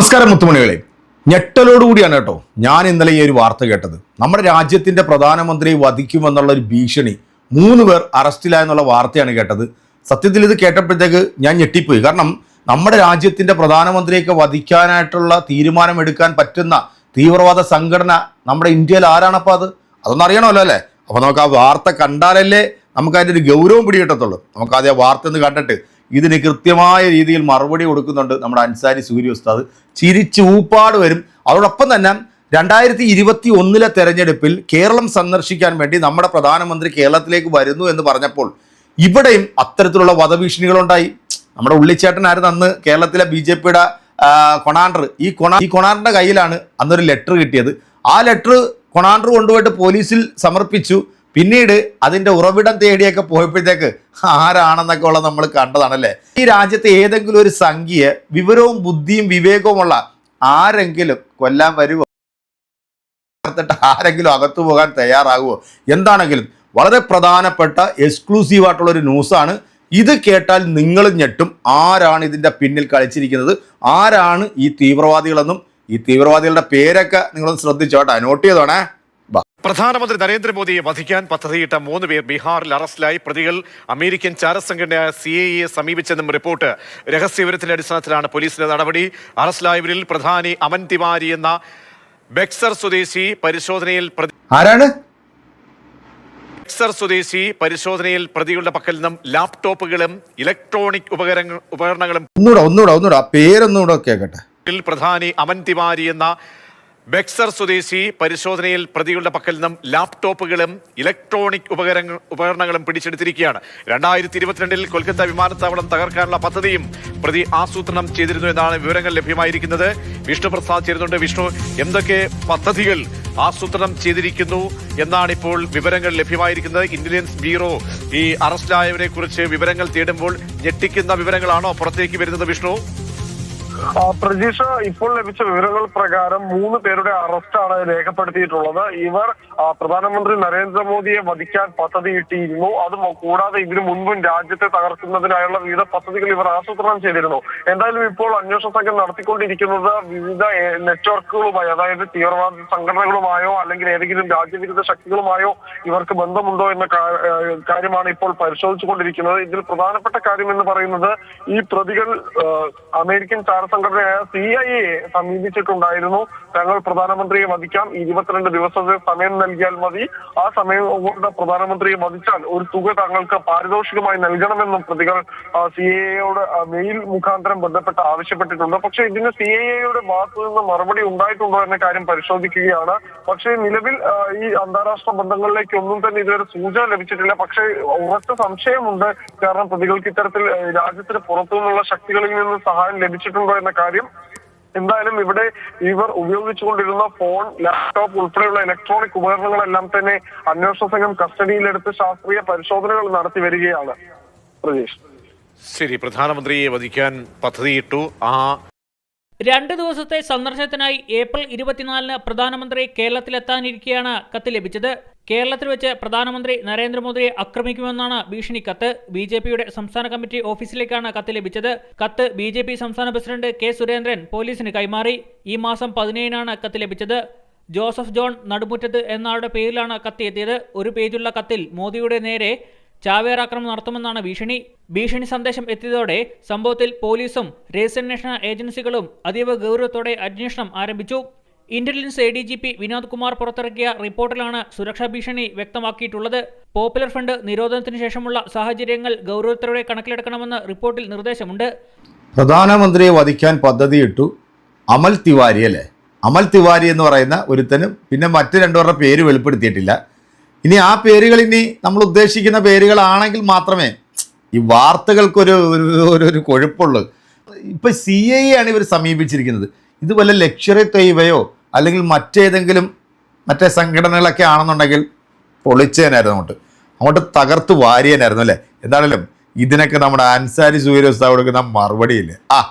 നമസ്കാരം മുത്തുമണികളെ, ഞെട്ടലോടുകൂടിയാണ് കേട്ടോ ഞാൻ ഇന്നലെ ഈ ഒരു വാർത്ത കേട്ടത്. നമ്മുടെ രാജ്യത്തിന്റെ പ്രധാനമന്ത്രിയെ വധിക്കുമെന്നുള്ള ഒരു ഭീഷണി 3 പേർ അറസ്റ്റിലായെന്നുള്ള വാർത്തയാണ് കേട്ടത്. സത്യത്തിൽ ഇത് കേട്ടപ്പോഴത്തേക്ക് ഞാൻ ഞെട്ടിപ്പോയി. കാരണം നമ്മുടെ രാജ്യത്തിന്റെ പ്രധാനമന്ത്രിയൊക്കെ വധിക്കാനായിട്ടുള്ള തീരുമാനമെടുക്കാൻ പറ്റുന്ന തീവ്രവാദ സംഘടന നമ്മുടെ ഇന്ത്യയിൽ ആരാണപ്പോൾ അതൊന്നും അറിയണമല്ലോ അല്ലേ? അപ്പോൾ നമുക്ക് ആ വാർത്ത കണ്ടാലല്ലേ നമുക്ക് അതിൻ്റെ ഒരു ഗൗരവം പിടികിട്ടത്തുള്ളൂ. നമുക്ക് ആദ്യം ആ വാർത്ത ഒന്ന് കണ്ടിട്ട് ഇതിന് കൃത്യമായ രീതിയിൽ മറുപടി കൊടുക്കുന്നുണ്ട് നമ്മുടെ അൻസാരി സൂര്യ ഉസ്താദ്. ചിരിച്ച് ഊപ്പാട് വരും. അതോടൊപ്പം തന്നെ 2021 തെരഞ്ഞെടുപ്പിൽ കേരളം സന്ദർശിക്കാൻ വേണ്ടി നമ്മുടെ പ്രധാനമന്ത്രി കേരളത്തിലേക്ക് വരുന്നു എന്ന് പറഞ്ഞപ്പോൾ ഇവിടെയും അത്തരത്തിലുള്ള വധഭീഷണികളുണ്ടായി. നമ്മുടെ ഉള്ളിച്ചേട്ടനായിരുന്നു അന്ന് കേരളത്തിലെ BJP-യുടെ കൊണാണ്ടർ. ഈ കൊണാണ്ടറിന്റെ കയ്യിലാണ് അന്നൊരു ലെറ്റർ കിട്ടിയത്. ആ ലെറ്റർ കൊണാണ്ടർ കൊണ്ടുപോയിട്ട് പോലീസിൽ സമർപ്പിച്ചു. പിന്നീട് അതിന്റെ ഉറവിടം തേടിയൊക്കെ പോയപ്പോഴത്തേക്ക് ആരാണെന്നൊക്കെ ഉള്ളത് നമ്മൾ കണ്ടതാണല്ലേ. ഈ രാജ്യത്തെ ഏതെങ്കിലും ഒരു സംഖ്യയെ വിവരവും ബുദ്ധിയും വിവേകവുമുള്ള ആരെങ്കിലും കൊല്ലാൻ വരുമോ? ആരെങ്കിലും അകത്തു പോകാൻ തയ്യാറാകുമോ? എന്താണെങ്കിലും വളരെ പ്രധാനപ്പെട്ട എക്സ്ക്ലൂസീവായിട്ടുള്ളൊരു ന്യൂസാണ്. ഇത് കേട്ടാൽ നിങ്ങൾ ഞെട്ടും. ആരാണ് ഇതിന്റെ പിന്നിൽ കളിച്ചിരിക്കുന്നത്, ആരാണ് ഈ തീവ്രവാദികളെന്നും ഈ തീവ്രവാദികളുടെ പേരൊക്കെ നിങ്ങളൊന്ന് ശ്രദ്ധിച്ചോട്ടെ, നോട്ട് ചെയ്തോണേ. പ്രധാനമന്ത്രി നരേന്ദ്രമോദിയെ വധിക്കാൻ പദ്ധതിയിട്ട 3 പേർ ബീഹാറിൽ അറസ്റ്റിലായി. പ്രതികൾ അമേരിക്കൻ ചാരസംഘടനയായ CIA സമീപിച്ചെന്നും റിപ്പോർട്ട്. രഹസ്യവിവരത്തിന്റെ അടിസ്ഥാനത്തിലാണ് പോലീസിന്റെ നടപടി. അറസ്റ്റിലായവരിൽ പ്രധാനി അമൻ തിവാരി എന്ന ബക്സർ സ്വദേശി പ്രതികളുടെ പക്കൽ നിന്നും ലാപ്ടോപ്പുകളും ഇലക്ട്രോണിക് ഉപകരണങ്ങളും ഒന്നുകൂടെ പേരൊന്നുകൂടെ കേൾക്കട്ടെ. പ്രധാനി അമൻ തിവാരി എന്ന ബക്സർ സ്വദേശി പരിശോധനയിൽ പ്രതികളുടെ പക്കൽ നിന്നും ലാപ്ടോപ്പുകളും ഇലക്ട്രോണിക് ഉപകരണങ്ങളും പിടിച്ചെടുത്തിരിക്കുകയാണ്. 2022 കൊൽക്കത്ത വിമാനത്താവളം തകർക്കാനുള്ള പദ്ധതിയും പ്രതി ആസൂത്രണം ചെയ്തിരുന്നു എന്നാണ് വിവരങ്ങൾ ലഭ്യമായിരിക്കുന്നത്. വിഷ്ണു പ്രസാദ് ചേരുന്നുണ്ട്. വിഷ്ണു, എന്തൊക്കെ പദ്ധതികൾ ആസൂത്രണം ചെയ്തിരിക്കുന്നു എന്നാണ് ഇപ്പോൾ വിവരങ്ങൾ ലഭ്യമായിരിക്കുന്നത്? ഇന്റലിജൻസ് ബ്യൂറോ ഈ അറസ്റ്റിലായവരെ കുറിച്ച് വിവരങ്ങൾ തേടുമ്പോൾ ഞെട്ടിക്കുന്ന വിവരങ്ങളാണോ പുറത്തേക്ക് വരുന്നത്? വിഷ്ണു, പ്രജീഷ, ഇപ്പോൾ ലഭിച്ച വിവരങ്ങൾ പ്രകാരം 3 പേരുടെ അറസ്റ്റാണ് രേഖപ്പെടുത്തിയിട്ടുള്ളത്. ഇവർ പ്രധാനമന്ത്രി നരേന്ദ്രമോദിയെ വധിക്കാൻ പദ്ധതിയിട്ടിരുന്നു. അതും കൂടാതെ ഇതിനു മുൻപും രാജ്യത്തെ തകർക്കുന്നതിനായുള്ള വിവിധ പദ്ധതികൾ ഇവർ ആസൂത്രണം ചെയ്തിരുന്നു. എന്തായാലും ഇപ്പോൾ അന്വേഷണ സംഘം നടത്തിക്കൊണ്ടിരിക്കുന്നത് വിവിധ നെറ്റ്വർക്കുകളുമായി, അതായത് തീവ്രവാദ സംഘടനകളുമായോ അല്ലെങ്കിൽ ഏതെങ്കിലും രാജ്യവിരുദ്ധ ശക്തികളുമായോ ഇവർക്ക് ബന്ധമുണ്ടോ എന്ന കാര്യമാണ് ഇപ്പോൾ പരിശോധിച്ചുകൊണ്ടിരിക്കുന്നത്. ഇതിൽ പ്രധാനപ്പെട്ട കാര്യം എന്ന് പറയുന്നത്, ഈ പ്രതികൾ അമേരിക്കൻ സംഘടനയായ CIA സമീപിച്ചിട്ടുണ്ടായിരുന്നു. തങ്ങൾ പ്രധാനമന്ത്രിയെ വധിക്കാം, 22 ദിവസത്തെ സമയം നൽകിയാൽ മതി, ആ സമയം കൊണ്ട് പ്രധാനമന്ത്രിയെ വധിച്ചാൽ ഒരു തുക തങ്ങൾക്ക് പാരിതോഷികമായി നൽകണമെന്നും പ്രതികൾ CIA-യോട് മെയിൽ മുഖാന്തരം ബന്ധപ്പെട്ട് ആവശ്യപ്പെട്ടിട്ടുണ്ട്. പക്ഷെ ഇതിന് CIA-യുടെ ഭാഗത്തു നിന്ന് മറുപടി ഉണ്ടായിട്ടുണ്ടോ എന്ന കാര്യം പരിശോധിക്കുകയാണ്. പക്ഷേ നിലവിൽ ഈ അന്താരാഷ്ട്ര ബന്ധങ്ങളിലേക്ക് ഒന്നും തന്നെ ഇതുവരെ സൂചന ലഭിച്ചിട്ടില്ല. പക്ഷേ ഉറച്ച സംശയമുണ്ട്. കാരണം പ്രതികൾക്ക് ഇത്തരത്തിൽ രാജ്യത്തിന് പുറത്തുനിന്നുള്ള ശക്തികളിൽ നിന്ന് സഹായം ലഭിച്ചിട്ടുണ്ടോ എന്ന കാര്യം. എന്തായാലും ഇവിടെ ഇവർ ഉപയോഗിച്ചുകൊണ്ടിരുന്ന ഫോൺ, ലാപ്ടോപ്പ് ഉൾപ്പെടെയുള്ള ഇലക്ട്രോണിക് ഉപകരണങ്ങളെല്ലാം തന്നെ അന്വേഷണ സംഘം കസ്റ്റഡിയിലെടുത്ത് ശാസ്ത്രീയ പരിശോധനകൾ നടത്തി വരികയാണ്. പ്രജീഷ്, ശരി, പ്രധാനമന്ത്രിയെ വധിക്കാൻ പദ്ധതിയിട്ടു. 2 ദിവസത്തെ സന്ദർശനത്തിനായി ഏപ്രിൽ 24-ന് പ്രധാനമന്ത്രി കേരളത്തിലെത്താനിരിക്കെയാണ് കത്ത് ലഭിച്ചത്. കേരളത്തിൽ വെച്ച് പ്രധാനമന്ത്രി നരേന്ദ്രമോദിയെ ആക്രമിക്കുമെന്നാണ് ഭീഷണി കത്ത്. BJP-യുടെ സംസ്ഥാന കമ്മിറ്റി ഓഫീസിലേക്കാണ് കത്ത് ലഭിച്ചത്. കത്ത് BJP സംസ്ഥാന പ്രസിഡന്റ് K. സുരേന്ദ്രൻ പോലീസിന് കൈമാറി. ഈ മാസം 17-നാണ് കത്ത് ലഭിച്ചത്. ജോസഫ് ജോൺ നടുമുറ്റത്ത് എന്നാളുടെ പേരിലാണ് കത്ത് എത്തിയത്. ഒരു പേജുള്ള കത്തിൽ മോദിയുടെ നേരെ ചാവേറാക്രമണം നടത്തുമെന്നാണ് ഭീഷണി സന്ദേശം എത്തിയതോടെ സംഭവത്തിൽ പോലീസും രഹസ്യാന്വേഷണ ഏജൻസികളും അതീവ ഗൗരവത്തോടെ അന്വേഷണം ആരംഭിച്ചു. ഇന്റലിജൻസ് ADGP വിനോദ് കുമാർ പുറത്തിറക്കിയ റിപ്പോർട്ടിലാണ് സുരക്ഷാ ഭീഷണി വ്യക്തമാക്കിയിട്ടുള്ളത്. പോപ്പുലർ ഫ്രണ്ട് നിരോധനത്തിന് ശേഷമുള്ള സാഹചര്യങ്ങൾ ഗൗരവത്തോടെ കണക്കിലെടുക്കണമെന്ന് റിപ്പോർട്ടിൽ നിർദ്ദേശമുണ്ട്. പ്രധാനമന്ത്രിയെ വധിക്കാൻ പദ്ധതിയിട്ടു അമൽ തിവാരി അല്ലേ? അമൽ തിവാരി എന്ന് പറയുന്ന ഒരുത്തനും പിന്നെ മറ്റ് 2 പേരുടെ പേര് വെളിപ്പെടുത്തിയിട്ടില്ല. ഇനി ആ പേരുകൾ ഇനി നമ്മൾ ഉദ്ദേശിക്കുന്ന പേരുകളാണെങ്കിൽ മാത്രമേ ഈ വാർത്തകൾക്കൊരു ഒരു കൊഴുപ്പുള്ളൂ. ഇപ്പം CIA ആണ് ഇവർ സമീപിച്ചിരിക്കുന്നത്. ഇത് വല്ല ലക്ഷറി തൊയ്വയോ അല്ലെങ്കിൽ മറ്റേ സംഘടനകളൊക്കെ ആണെന്നുണ്ടെങ്കിൽ പൊളിച്ചേനായിരുന്നു, അങ്ങോട്ട് തകർത്ത് വാരിയനായിരുന്നു അല്ലേ? എന്താണെങ്കിലും ഇതിനൊക്കെ നമ്മുടെ അൻസാരി സൂര്യ ഉസ്താദ് കൊടുക്കുന്ന മറുപടിയില്ലേ,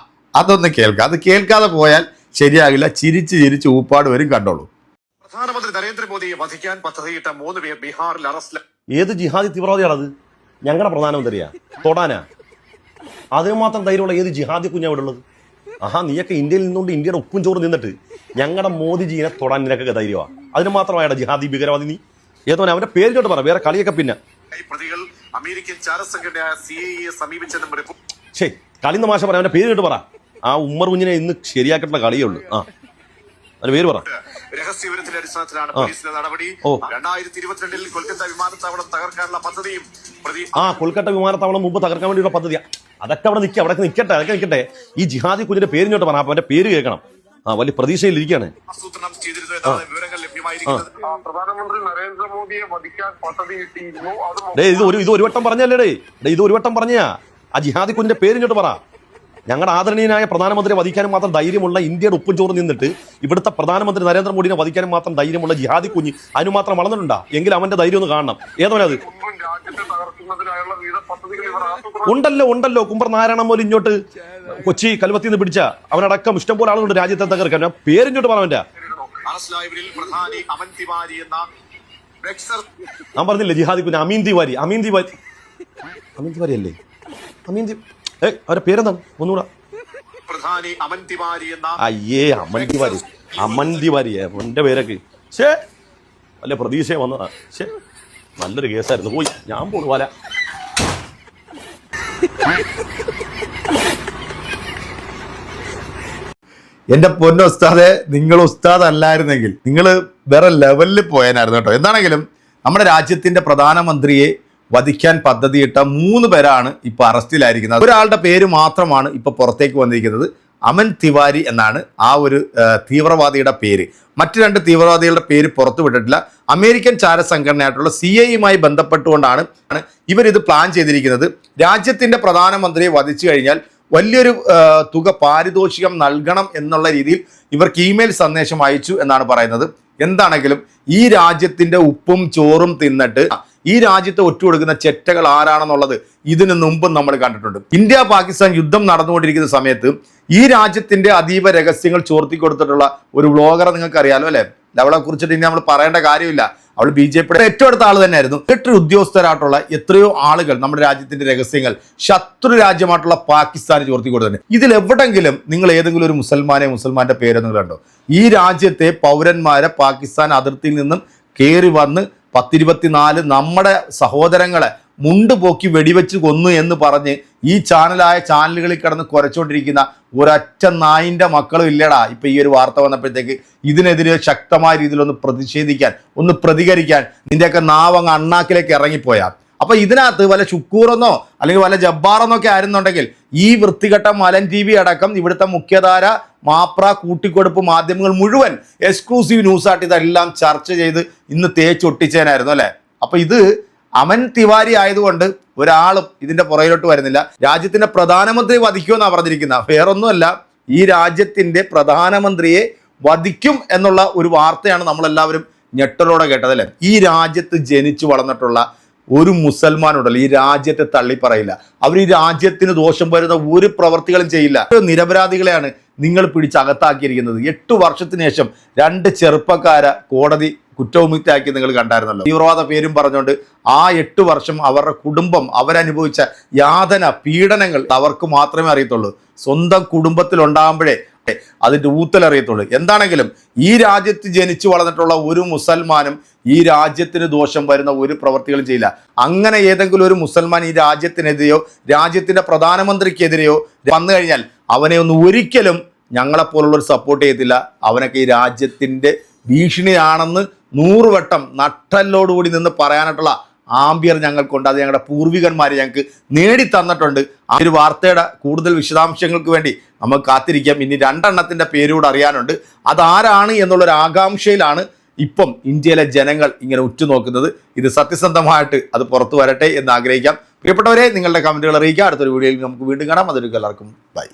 അതൊന്ന് കേൾക്കാം. അത് കേൾക്കാതെ പോയാൽ ശരിയാകില്ല. ചിരിച്ച് ഊപ്പാട് വരും. കണ്ടോളൂ. പ്രധാനമന്ത്രി നരേന്ദ്രമോദിയെ വധിക്കാൻ പദ്ധതിയിട്ട 3 പേർ ബീഹാറിൽ അറസ്റ്റ്. ഏത് ജിഹാദി തീവ്രവാദിയാണത്? ഞങ്ങളുടെ പ്രധാനമന്ത്രിയാ തൊടാനാ? അതിന് മാത്രം ധൈര്യമുള്ള ഏത് ജിഹാദി കുഞ്ഞാ ഇവിടെ ഉള്ളത്? ആഹാ, നീയൊക്കെ ഇന്ത്യയിൽ നിന്നുകൊണ്ട് ഇന്ത്യയുടെ ഉപ്പും ചോറ് നിന്നിട്ട് ഞങ്ങളുടെ മോദിജീനെ തൊടാൻ നിനക്കൊക്കെ ധൈര്യമാണ്. അതിന് മാത്രമായിട്ട് ജിഹാദി ഭീകരവാദി നീ ഏതോ അവന്റെ പേരിലോട്ട് പറ, വേറെ കളിയൊക്കെ പിന്നെ. പ്രതികൾ അമേരിക്കൻ ചാരസംഘടനയായ CIA സമീപിച്ചെന്നും ശേ, കളിന്ന മാഷ പറ, അവന്റെ പേരിലോട്ട് പറ. ആ ഉമ്മർ കുഞ്ഞിനെ ഇന്ന് ശരിയാക്കിയിട്ടുള്ള കളിയേ ഉള്ളൂ. ആ അവന്റെ പേര് പറ. രഹസ്യവിവരത്തിന്റെ അടിസ്ഥാനത്തിലാണ് പോലീസിന്റെ നടപടി. 2022 കൊൽക്കത്ത വിമാനത്താവളം തകർക്കാനുള്ള പദ്ധതിയും കൊൽക്കത്ത വിമാനത്താവളം മുമ്പ് തകർക്കാൻ വേണ്ടിയുള്ള പദ്ധതിയാ. അതൊക്കെ അവിടെ നിൽക്കട്ടെ. ഈ ജിഹാദി കുഞ്ഞിന്റെ പേരിഞ്ഞോട്ട് പറ, അപ്പൊ അവന്റെ പേര് കേൾക്കണം. വലിയ പ്രതീക്ഷയിലിരിക്കുകയാണ്. ആസൂത്രണം ചെയ്തിരുന്നു എന്നാണ് വിവരങ്ങൾ ലഭ്യമായിരിക്കുന്നത്. പ്രധാനമന്ത്രി നരേന്ദ്രമോദിയെ വധിക്കാൻ പദ്ധതിയിട്ടിരുന്നു. ഇത് ഒരു വട്ടം പറഞ്ഞല്ലേ? ഇത് ഒരു വട്ടം പറഞ്ഞാ. ആ ജിഹാദി കുഞ്ഞിന്റെ പേരിഞ്ഞോട്ട് പറ. ഞങ്ങളുടെ ആദരണീയനായ പ്രധാനമന്ത്രിയെ വധിക്കാനും മാത്രം ധൈര്യമുള്ള ഇന്ത്യയുടെ ഉപ്പും ചോറ് നിന്നിട്ട് ഇവിടുത്തെ പ്രധാനമന്ത്രി നരേന്ദ്രമോദിനെ വധിക്കാനും മാത്രം ധൈര്യമുള്ള ജിഹാദി കുഞ്ഞ് അതിന് മാത്രം വളർന്നിട്ടുണ്ടാ? എങ്കിൽ അവന്റെ ധൈര്യം ഒന്ന് കാണണം. ഏതോനത് ഉണ്ടല്ലോ കുമ്പർ നാരായണ പോലും ഇങ്ങോട്ട് കൊച്ചി കൽവത്തിൽ നിന്ന് പിടിച്ച അവനടക്കം ഇഷ്ടംപോലെ ആളുകളുണ്ട് രാജ്യത്തെ തകർക്കാൻ. പേരിഞ്ഞോട്ട് പറഞ്ഞവന്റെ. ഞാൻ പറഞ്ഞില്ലേ ജിഹാദി കുഞ്ഞ് അമീൻ തിവാരി അല്ലേ? അവരുടെ പേരെന്താണ് ഒന്നുകൂടെ? അയ്യേ, അമൻ തിവാരി എന്റെ പേരൊക്കെ. ശേ, വല്ല പ്രതീക്ഷ വന്നതാ. ശേ, നല്ലൊരു കേസായിരുന്നു. പോയി ഞാൻ പോണു പോലെ. എന്റെ പൊന്ന ഉസ്താദെ, നിങ്ങൾ ഉസ്താദ് അല്ലായിരുന്നെങ്കിൽ നിങ്ങൾ വേറെ ലെവലിൽ പോയാനായിരുന്നു കേട്ടോ. എന്താണെങ്കിലും നമ്മുടെ രാജ്യത്തിന്റെ പ്രധാനമന്ത്രിയെ വധിക്കാൻ പദ്ധതിയിട്ട 3 പേരാണ് ഇപ്പൊ അറസ്റ്റിലായിരിക്കുന്നത്. ഒരാളുടെ പേര് മാത്രമാണ് ഇപ്പൊ പുറത്തേക്ക് വന്നിരിക്കുന്നത്. അമൻ തിവാരി എന്നാണ് ആ ഒരു തീവ്രവാദിയുടെ പേര്. മറ്റു 2 തീവ്രവാദികളുടെ പേര് പുറത്തു വിട്ടിട്ടില്ല. അമേരിക്കൻ ചാരസംഘടനയായിട്ടുള്ള CIA ബന്ധപ്പെട്ടുകൊണ്ടാണ് ഇവരിത് പ്ലാൻ ചെയ്തിരിക്കുന്നത്. രാജ്യത്തിന്റെ പ്രധാനമന്ത്രിയെ വധിച്ചു കഴിഞ്ഞാൽ വലിയൊരു തുക പാരിതോഷികം നൽകണം എന്നുള്ള രീതിയിൽ ഇവർക്ക് ഇമെയിൽ സന്ദേശം അയച്ചു എന്നാണ് പറയുന്നത്. എന്താണെങ്കിലും ഈ രാജ്യത്തിന്റെ ഉപ്പും ചോറും തിന്നിട്ട് ഈ രാജ്യത്തെ ഒറ്റുകൊടുക്കുന്ന ചെറ്റകൾ ആരാണെന്നുള്ളത് ഇതിനു മുമ്പും നമ്മൾ കണ്ടിട്ടുണ്ട്. ഇന്ത്യ പാകിസ്ഥാൻ യുദ്ധം നടന്നുകൊണ്ടിരിക്കുന്ന സമയത്ത് ഈ രാജ്യത്തിന്റെ അതീവ രഹസ്യങ്ങൾ ചോർത്തിക്കൊടുത്തിട്ടുള്ള ഒരു വ്ളോഗറെ നിങ്ങൾക്ക് അറിയാലോ അല്ലെ? അവളെ കുറിച്ചിട്ട് ഇനി നമ്മൾ പറയേണ്ട കാര്യമില്ല. അവൾ BJPയുടെ ഏറ്റവും അടുത്ത ആൾ തന്നെയായിരുന്നു. മിലിറ്ററി ഉദ്യോഗസ്ഥരായിട്ടുള്ള എത്രയോ ആളുകൾ നമ്മുടെ രാജ്യത്തിന്റെ രഹസ്യങ്ങൾ ശത്രു രാജ്യമായിട്ടുള്ള പാകിസ്ഥാന് ചോർത്തി കൊടുത്തിട്ടുണ്ട്. ഇതിലെവിടെങ്കിലും നിങ്ങൾ ഏതെങ്കിലും ഒരു മുസൽമാന്റെ പേര് നിങ്ങൾ കണ്ടോ? ഈ രാജ്യത്തെ പൗരന്മാരെ പാകിസ്ഥാൻ അതിർത്തിയിൽ നിന്നും കയറി വന്ന് 10-24 നമ്മുടെ സഹോദരങ്ങളെ മുണ്ട് പോക്കി വെടിവെച്ച് കൊന്നു എന്ന് പറഞ്ഞ് ഈ ചാനലുകളിൽ കിടന്ന് കുരച്ചുകൊണ്ടിരിക്കുന്ന ഒരൊറ്റ നായിൻ്റെ മക്കളും ഇല്ലടാ. ഇപ്പൊ ഈ ഒരു വാർത്ത വന്നപ്പോഴത്തേക്ക് ഇതിനെതിരെ ശക്തമായ രീതിയിലൊന്ന് പ്രതിഷേധിക്കാൻ, ഒന്ന് പ്രതികരിക്കാൻ നിന്റെയൊക്കെ നാവങ്ങ് അണ്ണാക്കിലേക്ക് ഇറങ്ങിപ്പോയാ. അപ്പൊ ഇതിനകത്ത് വല്ല ഷുക്കൂറെന്നോ അല്ലെങ്കിൽ വല്ല ജബ്ബാറെന്നൊക്കെ ആയിരുന്നുണ്ടെങ്കിൽ ഈ വൃത്തികെട്ട മലൻ TV അടക്കം ഇവിടുത്തെ മുഖ്യധാര മാപ്ര കൂട്ടിക്കൊടുപ്പ് മാധ്യമങ്ങൾ മുഴുവൻ എക്സ്ക്ലൂസീവ് ന്യൂസായിട്ട് ഇതെല്ലാം ചർച്ച ചെയ്ത് ഇന്ന് തേച്ചൊട്ടിച്ചേനായിരുന്നു അല്ലെ? അപ്പൊ ഇത് അമൻ തിവാരി ആയതുകൊണ്ട് ഒരാളും ഇതിന്റെ പുറകിലോട്ട് വരുന്നില്ല. രാജ്യത്തിന്റെ പ്രധാനമന്ത്രി വധിക്കുമെന്നാണ് പറഞ്ഞിരിക്കുന്നത്. വേറൊന്നുമല്ല, ഈ രാജ്യത്തിന്റെ പ്രധാനമന്ത്രിയെ വധിക്കും എന്നുള്ള ഒരു വാർത്തയാണ് നമ്മളെല്ലാവരും ഞെട്ടലോടെ കേട്ടത് അല്ലെ? ഈ രാജ്യത്ത് ജനിച്ചു വളർന്നിട്ടുള്ള ഒരു മുസൽമാനുണ്ടല്ലോ ഈ രാജ്യത്തെ തള്ളിപ്പറയില്ല. അവർ ഈ രാജ്യത്തിന് ദോഷം വരുന്ന ഒരു പ്രവർത്തികളും ചെയ്യില്ല. നിരപരാധികളെയാണ് നിങ്ങൾ പിടിച്ചകത്താക്കിയിരിക്കുന്നത്. 8 വർഷത്തിന് ശേഷം 2 ചെറുപ്പക്കാരെ കോടതി കുറ്റവിമുക്തയാക്കി നിങ്ങൾ കണ്ടായിരുന്നല്ലോ. തീവ്രവാദ പേരും പറഞ്ഞുകൊണ്ട് ആ 8 വർഷം അവരുടെ കുടുംബം അവരനുഭവിച്ച യാതന, പീഡനങ്ങൾ അവർക്ക് മാത്രമേ അറിയത്തുള്ളൂ. സ്വന്തം കുടുംബത്തിലുണ്ടാകുമ്പോഴേ അതിൻ്റെ ഊത്തലറിയത്തുള്ളൂ. എന്താണെങ്കിലും ഈ രാജ്യത്ത് ജനിച്ചു വളർന്നിട്ടുള്ള ഒരു മുസൽമാനും ഈ രാജ്യത്തിന് ദോഷം വരുന്ന ഒരു പ്രവർത്തികളും ചെയ്യില്ല. അങ്ങനെ ഏതെങ്കിലും ഒരു മുസൽമാൻ ഈ രാജ്യത്തിനെതിരെയോ രാജ്യത്തിന്റെ പ്രധാനമന്ത്രിക്കെതിരെയോ വന്നു കഴിഞ്ഞാൽ അവനെ ഒന്നും ഒരിക്കലും ഞങ്ങളെപ്പോലുള്ളവർ സപ്പോർട്ട് ചെയ്യത്തില്ല. അവനൊക്കെ ഈ രാജ്യത്തിന്റെ ഭീഷണിയാണെന്ന് 100 വട്ടം നട്ടലോടുകൂടി നിന്ന് പറയാനായിട്ടുള്ള ആംബിയർ ഞങ്ങൾക്കുണ്ട്. അത് ഞങ്ങളുടെ പൂർവികന്മാർ ഞങ്ങൾക്ക് നേടിത്തന്നിട്ടുണ്ട്. ആ ഒരു വാർത്തയുടെ കൂടുതൽ വിശദാംശങ്ങൾക്ക് വേണ്ടി നമുക്ക് കാത്തിരിക്കാം. ഇനി 2 എണ്ണത്തിൻ്റെ പേരൂടെ അറിയാനുണ്ട്. അതാരാണ് എന്നുള്ളൊരു ആകാംക്ഷയിലാണ് ഇപ്പം ഇന്ത്യയിലെ ജനങ്ങൾ ഇങ്ങനെ ഉറ്റുനോക്കുന്നത്. ഇത് സത്യസന്ധമായിട്ട് അത് പുറത്തു വരട്ടെ എന്ന് ആഗ്രഹിക്കാം. പ്രിയപ്പെട്ടവരെ, നിങ്ങളുടെ കമൻറ്റുകൾ അറിയിക്കുക. അടുത്തൊരു വീഡിയോയിൽ നമുക്ക് വീണ്ടും കാണാം. അതൊരു എല്ലാവർക്കും ബൈ.